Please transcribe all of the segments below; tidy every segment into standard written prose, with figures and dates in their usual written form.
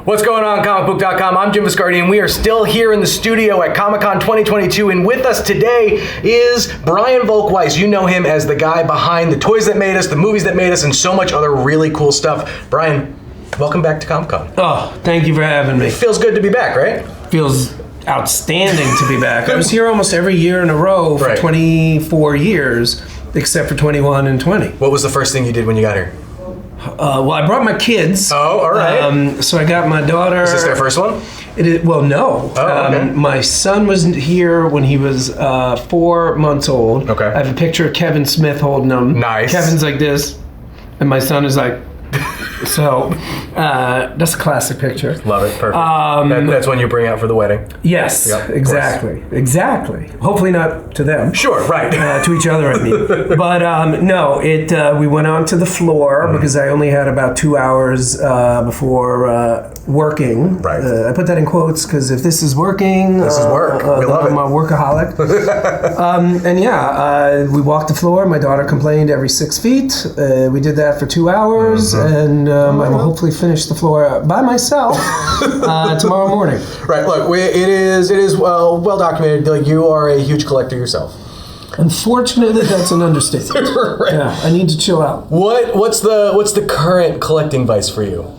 What's going on, Comicbook.com? I'm Jim Viscardi, and we are still here in the studio at Comic-Con 2022, and with us today is Brian Volk Weiss. You know him as the guy behind the toys that made us, the movies that made us, and so much other really cool stuff. Brian, welcome back to Comic-Con. Oh, thank you for having me. It feels good to be back, right? Feels outstanding to be back. I was here almost every year in a row for 24 years, except for 21 and 20. What was the first thing you did when you got here? Well, I brought my kids. Oh, all right. So I got my daughter. Is this their first one? Well, no. Oh, okay. My son was here when he was 4 months old. Okay. I have a picture of Kevin Smith holding him. Nice. Kevin's like this, and my son is like... So, that's a classic picture. Love it. Perfect. That's one you bring out for the wedding. Yes, yep, exactly. Hopefully not to them. Sure, right. To each other, I mean. But no, we went onto the floor because I only had about 2 hours before working. Right. I put that in quotes because if this is working, this is work. We love it. I'm a workaholic. And yeah, we walked the floor. My daughter complained every 6 feet. We did that for 2 hours, and I will hopefully finish the floor by myself tomorrow morning. Right. Look, it is well documented. Like, you are a huge collector yourself. Unfortunately, that's an understatement. Right. Yeah, I need to chill out. What's the current collecting vice for you?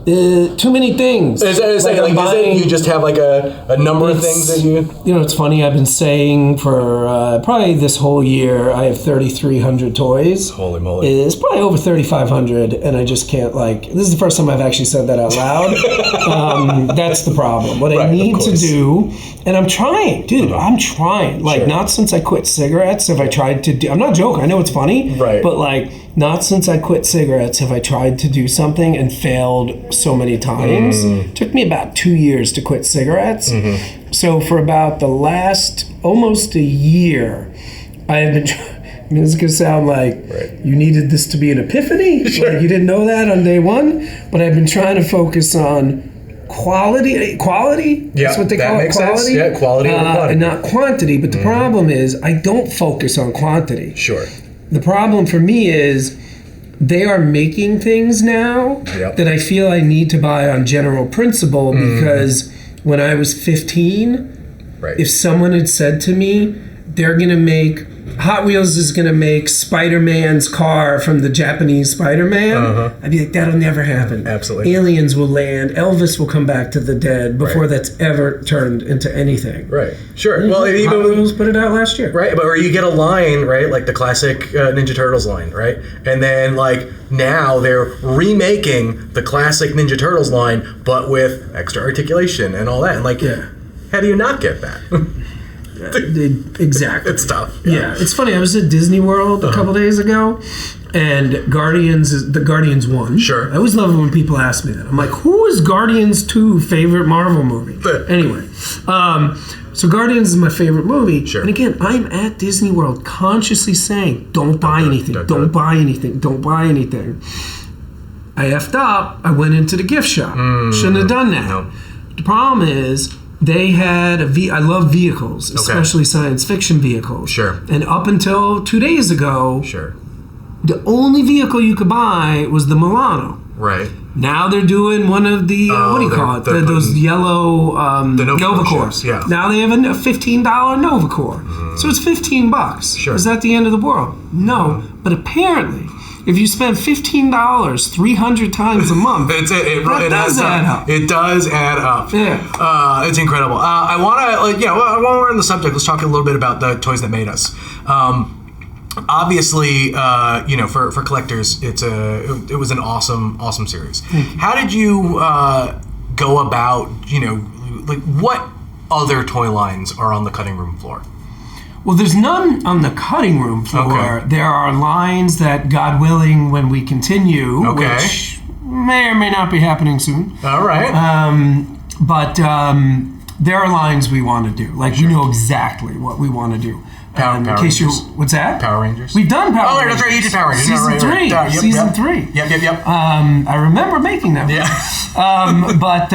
Too many things. Is it you just have like a number of things that you... You know, it's funny, I've been saying for probably this whole year, I have 3,300 toys. Holy moly. It's probably over 3,500, and I just can't this is the first time I've actually said that out loud. That's the problem. What I need to do, and I'm trying, dude, I'm trying. Not since I quit cigarettes have I tried to do, I'm not joking, I know it's funny, but not since I quit cigarettes have I tried to do something and failed so many times. It took me about 2 years to quit cigarettes. So for about the last almost a year, I have been I mean, this is going to sound like you needed this to be an epiphany. Sure. Like you didn't know that on day one. But I've been trying to focus on quality. Yeah, that's what they call it, quality. Sense. Yeah, quality over quantity. And not quantity. But the problem is I don't focus on quantity. Sure. The problem for me is they are making things now that I feel I need to buy on general principle because when I was 15, if someone had said to me, they're going to make, Hot Wheels is going to make Spider-Man's car from the Japanese Spider-Man, I'd be like, that'll never happen. Absolutely. Aliens will land, Elvis will come back to the dead before that's ever turned into anything. Right. Sure. Well, Hot Wheels put it out last year. Right, or you get a line, right, like the classic Ninja Turtles line, right? And then, now they're remaking the classic Ninja Turtles line, but with extra articulation and all that. And, how do you not get that? Exactly. It's tough. Yeah, it's funny. I was at Disney World a couple days ago, and the Guardians 1. Sure. I always love it when people ask me that. I'm like, who is Guardians 2 favorite Marvel movie? Anyway, so Guardians is my favorite movie. Sure. And again, I'm at Disney World consciously saying, don't buy anything, don't buy anything, don't buy anything. I effed up. I went into the gift shop. Shouldn't have done that. No. The problem is, they had I love vehicles, especially science fiction vehicles. Sure. And up until 2 days ago, the only vehicle you could buy was the Milano. Right. Now they're doing one of the, what do you call it? Those yellow Nova Cores. Yeah. Now they have a $15 Nova Core. So it's $15. Sure. Is that the end of the world? No. But apparently, if you spend $15 300 times a month, it does add up. It does add up. Yeah. It's incredible. I want to, while we're on the subject, let's talk a little bit about the toys that made us. Obviously, for collectors, it was an awesome series. How did you go about, what other toy lines are on the cutting room floor? Well, there's none on the cutting room floor. Okay. There are lines that, God willing, when we continue, which may or may not be happening soon. All right. But there are lines we want to do. We know exactly what we want to do. Power Rangers. What's that? Power Rangers. We've done Power Rangers. Oh, that's right. You did Power Rangers. Season 3. Yep, Season 3. Yep. I remember making that one. Yeah. But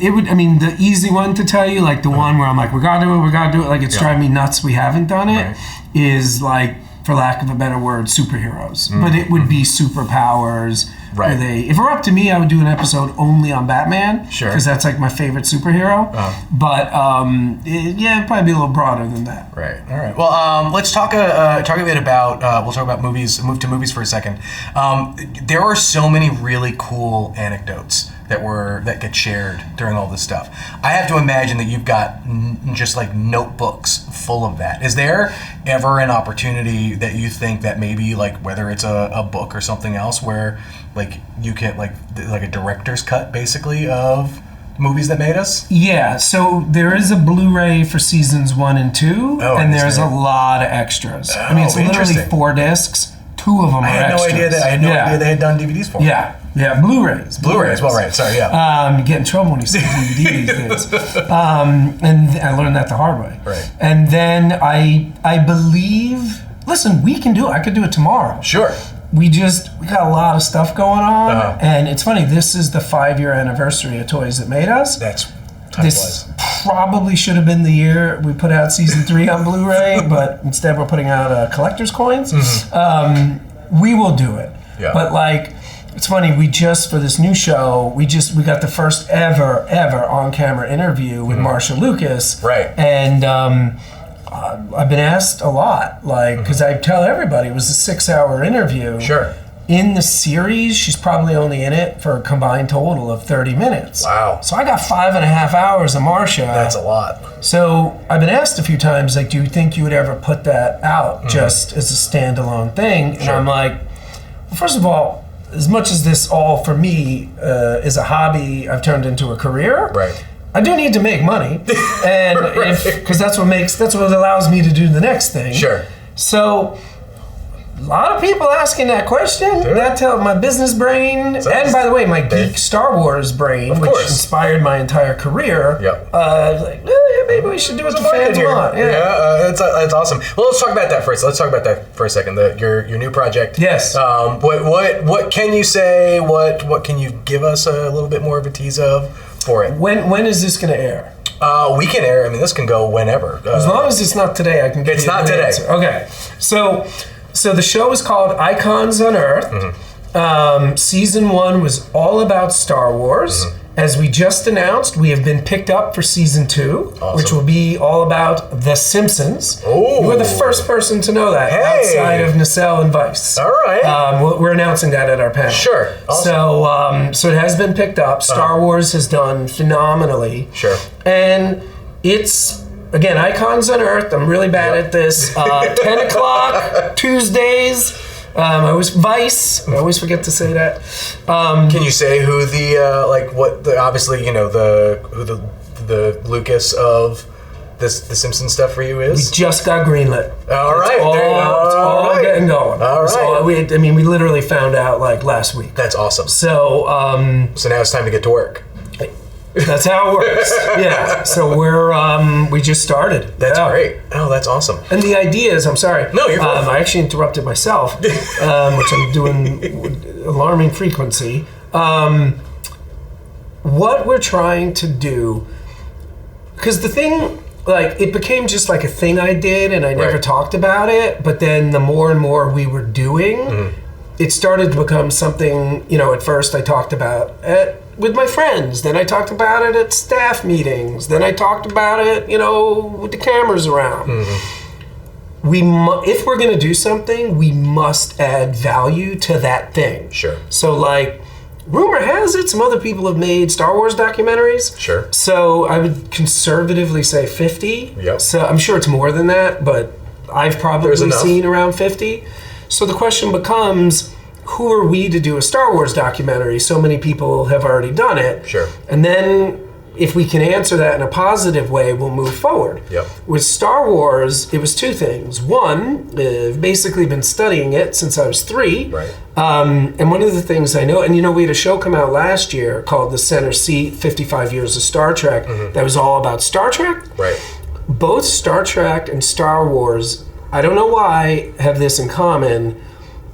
it would, the easy one to tell you, the one where I'm like, we gotta do it, it's driving me nuts we haven't done it, is for lack of a better word, superheroes. But it would be superpowers. Right. If it were up to me, I would do an episode only on Batman. Sure. Because that's like my favorite superhero. But it'd probably be a little broader than that. Right. All right. Well, let's talk a bit about. We'll talk about movies. Move to movies for a second. There are so many really cool anecdotes that get shared during all this stuff. I have to imagine that you've got just like notebooks full of that. Is there ever an opportunity that you think that maybe like whether it's a book or something else where like you get like a director's cut basically of movies that made us? Yeah, so there is a Blu-ray for seasons 1 and 2, and there's a lot of extras. I mean, it's literally 4 discs. 2 of them are extras. I had no idea they had done DVDs for them. Yeah, Blu-rays. Blu-rays, well, right, sorry, yeah. You get in trouble when you say DVD these days. And I learned that the hard way. Right. And then I believe, listen, we can do it. I could do it tomorrow. Sure. We got a lot of stuff going on, and it's funny, this is the 5-year anniversary of Toys That Made Us. This probably should have been the year we put out season 3 on Blu-ray, but instead we're putting out collector's coins. We will do it. Yeah. But like, it's funny, we just, for this new show, we got the first ever on-camera interview with Marcia Lucas. Right. And I've been asked a lot, like, because I tell everybody it was a 6-hour interview. Sure. In the series, she's probably only in it for a combined total of 30 minutes. Wow. So I got 5.5 hours of Marcia. That's a lot. So I've been asked a few times, like, do you think you would ever put that out just as a standalone thing? And I'm like, well, first of all, as much as this all for me is a hobby I've turned into a career, right. I do need to make money, and because that's what allows me to do the next thing. Sure. So a lot of people asking that question. Sure. That tells my business brain, and by the way, my geek Star Wars brain, which inspired my entire career. Yep. Like, maybe we should do what the fans want. That's awesome. Well, let's talk about that first. Let's talk about that for a second. Your new project. Yes. What can you say? What can you give us a little bit more of a tease of for it? When is this going to air? We can air. I mean, this can go whenever. As long as it's not today, I can get. It's not today. Answer. Okay. So the show is called Icons Unearthed. Season 1 was all about Star Wars. As we just announced, we have been picked up for season 2, which will be all about The Simpsons. Oh. You were the first person to know that outside of Nacelle and Vice. All right. We're announcing that at our panel. Sure. Awesome. So it has been picked up. Star Wars has done phenomenally. Sure. And it's, again, Icons Unearthed. I'm really bad at this. 10 o'clock Tuesdays. I always forget to say that. Can you say who obviously you know the Lucas of the Simpsons stuff for you is? We just got greenlit. All right. It's all getting going. All right. We literally found out like last week. That's awesome. So now it's time to get to work. That's how it works. Yeah. So we just started. That's great. Oh, that's awesome. And the idea is, I'm sorry. No, you're fine. I actually interrupted myself, which I'm doing with alarming frequency. What we're trying to do, because the thing, like, it became just like a thing I did, and I never talked about it. But then the more and more we were doing, it started to become something. At first I talked about it with my friends, then I talked about it at staff meetings, then I talked about it, with the cameras around. If we're going to do something, we must add value to that thing. Sure. So, like, rumor has it some other people have made Star Wars documentaries. Sure. So I would conservatively say 50. Yep. So I'm sure it's more than that, but I've probably seen around 50. So the question becomes, who are we to do a Star Wars documentary? So many people have already done it. Sure. And then if we can answer that in a positive way, we'll move forward. Yep. With Star Wars, it was 2 things. One, I've basically been studying it since I was 3. Right. And one of the things I know, and we had a show come out last year called The Center Seat, 55 Years of Star Trek, that was all about Star Trek. Right. Both Star Trek and Star Wars, I don't know why, have this in common.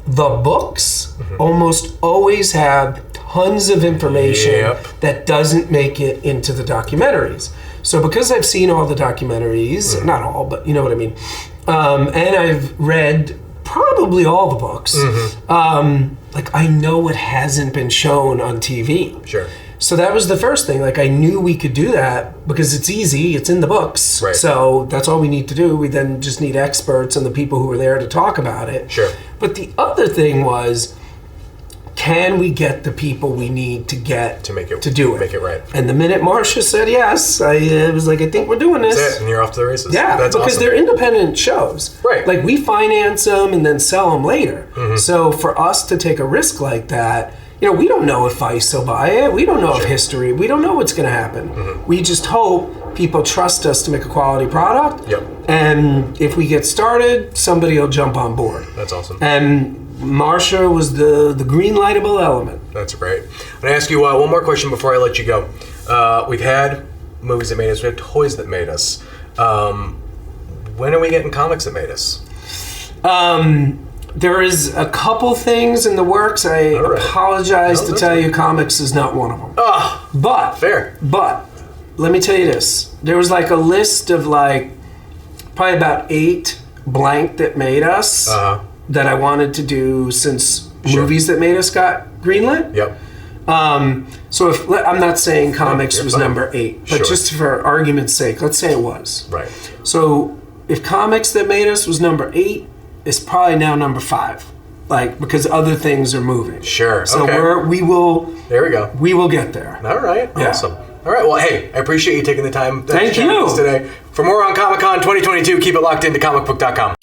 The books almost always have tons of information that doesn't make it into the documentaries. So because I've seen all the documentaries, not all, but you know what I mean, and I've read probably all the books. Like, I know it hasn't been shown on TV. Sure. So that was the first thing. Like, I knew we could do that because it's easy. It's in the books. Right. So that's all we need to do. We then just need experts and the people who are there to talk about it. Sure. But the other thing was, can we get the people we need to get to do it? Make it right. And the minute Marcia said yes, I was like, I think we're doing this. That's it, and you're off to the races. Yeah, that's because awesome. they're independent shows. Right. Like, we finance them and then sell them later. So for us to take a risk like that, you know, we don't know if Weiss will buy it. We don't know if history. We don't know what's going to happen. We just hope people trust us to make a quality product. Yep. And if we get started, somebody will jump on board. That's awesome. And Marcia was the green lightable element. That's great. I'm going to ask you one more question before I let you go. We've had movies that made us. We had toys that made us. When are we getting comics that made us? There is a couple things in the works. I apologize to tell you, comics is not one of them. Oh, but fair. But let me tell you this: there was like a list of like probably about 8 blank that made us that I wanted to do since movies that made us got greenlit. Yep. So if I'm not saying comics was number 8, but just for argument's sake, let's say it was. Right. So if comics that made us was number 8. It's probably now number 5, like, because other things are moving. Sure. So we will. There we go. We will get there. All right. Yeah. Awesome. All right. Well, hey, I appreciate you taking the time. Thank to chat with us today. For more on Comic-Con 2022, keep it locked into Comicbook.com.